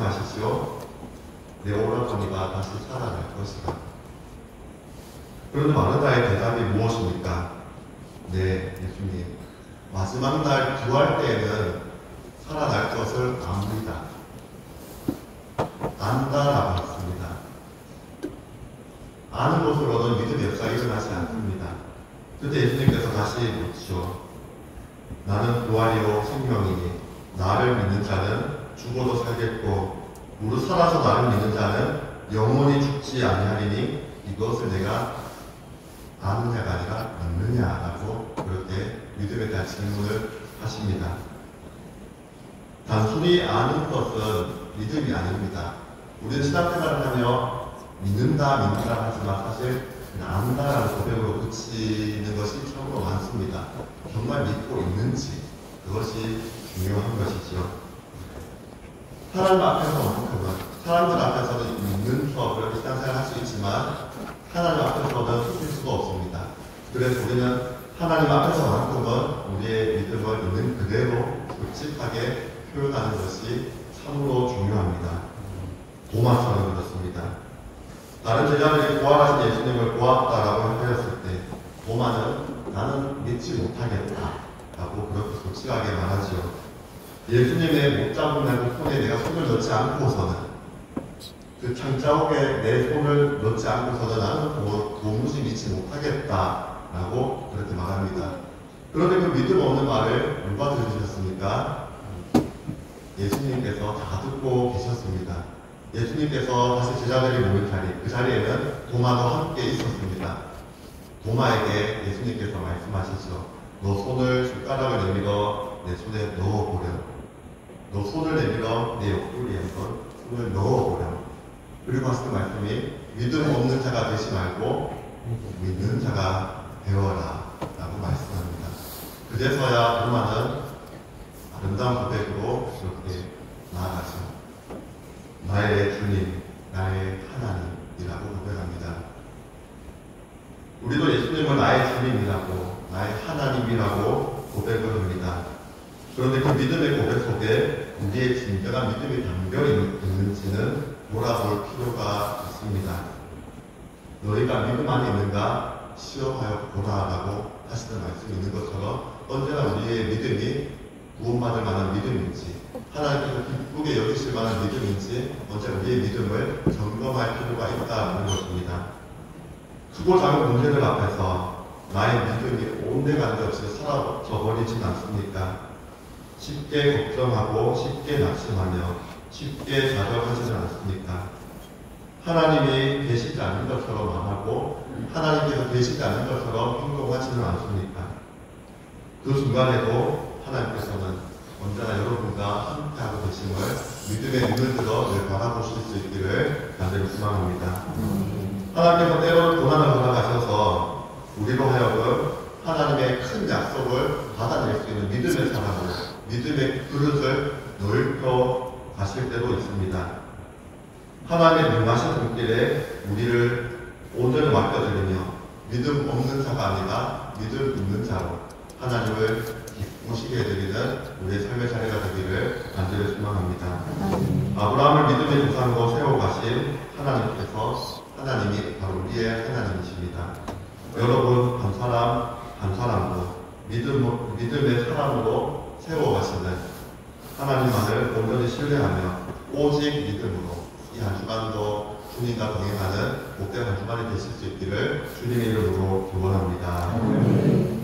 말씀하시죠. 내 오라버니가 다시 살아날 것이다. 그런데 마르다의 대답이 무엇입니까? 네, 예수님. 마지막 날 구할 때에는 살아날 것을 압니다. 안다라고 했습니다. 아는 것으로는 믿음의 역사가 일어나지 않습니다. 그때 예수님께서 다시 묻죠. 나는 부활이요 생명이니 나를 믿는 자는 죽어도 살겠고 무릇 살아서 나를 믿는 자는 영원히 죽지 아니하리니 이것을 내가 아는 자가 아니라 믿느냐라고 그렇게 믿음에 대한 질문을 하십니다. 단순히 아는 것은 믿음이 아닙니다. 우리는 신앙생활을 하며 믿는다 하지만 사실 안다라는 고백으로 그치는 것이 참으로 많습니다. 정말 믿고 있는지 그것이 중요한 것이죠. 사람 앞에서만큼은 사람들 앞에서는 믿는 척 신앙생활을 할 수 있지만 하나님 앞에서는 숨길 수가 없습니다. 그래서 우리는 하나님 앞에서만큼은 우리의 믿음을 있는 그대로 솔직하게 표현하는 것이 참으로 중요합니다. 도마처럼 그렇습니다. 다른 제자들이 부활하신 예수님을 보았다라고 하였을 때 도마는 나는 믿지 못하겠다라고 그렇게 솔직하게 말하지요. 예수님의 못 잡은 손에 내가 손을 넣지 않고서는 그 창자옥에 내 손을 넣지 않고서는 나는 도무지 믿지 못하겠다라고 그렇게 말합니다. 그런데 그 믿음 없는 말을 누가 들으셨습니까? 예수님께서 다 듣고 계셨습니다. 예수님께서 다시 제자들이 모인 자리, 그 자리에는 도마도 함께 있었습니다. 도마에게 예수님께서 말씀하시죠. 너 손을 숟가락을 내밀어 내 손에 넣어보렴. 너 손을 내밀어 내 옆구리에 한번 손을 넣어보렴. 그리고 하시는 말씀이 믿음 없는 자가 되지 말고 믿는 자가 되어라 라고 말씀합니다. 그제서야 도마는 아름다운 고백으로 이렇게 나아가죠. 나의 주님, 나의 하나님이라고 고백합니다. 우리도 예수님을 나의 주님이라고, 나의 하나님이라고 고백을 합니다. 그런데 그 믿음의 고백 속에 우리의 진정한 믿음이 담겨 있는지는 돌아볼 필요가 있습니다. 너희가 믿음 안에 있는가 시험하여 보라라고 하시는 말씀이 있는 것처럼 언제나 우리의 믿음이 구원받을 만한 믿음인지 하나님께서 기쁘게 여기실 만한 믿음인지 먼저 우리의 믿음을 점검할 필요가 있다는 것입니다. 크고 작은 문제들 앞에서 나의 믿음이 온데간데 없이 사라져 버리진 않습니까? 쉽게 걱정하고 쉽게 낙심하며 쉽게 좌절하지는 않습니까? 하나님이 계시지 않는 것처럼 말하고 하나님께서 계시지 않는 것처럼 행동하지는 않습니까? 그 순간에도 하나님께서는 언제나 여러분과 함께하고 계심을 믿음의 눈을 들어 늘 바라보실 수 있기를 간절히 소망합니다. 하나님께서 때로는 고난을 허락하셔서 우리로 하여금 하나님의 큰 약속을 받아낼 수 있는 믿음의 사람으로 믿음의 그릇을 넓혀 가실 때도 있습니다. 하나님의 능하신 손길에 우리를 온전히 맡겨드리며 믿음 없는 자가 아니라 믿음 있는 자로 하나님을 기쁘시게 해드리는 우리의 삶의 자리가 되기를 간절히 소망합니다. 아브라함을 믿음의 조상으로 세워가신 하나님께서 하나님이 바로 우리의 하나님이십니다. 여러분 한 사람 한 사람도 믿음의 사람으로 세워가시는 하나님만을 온전히 신뢰하며 오직 믿음으로 이 한 주간도 주님과 동행하는 복된 한 주간이 되실 수 있기를 주님의 이름으로 기원합니다.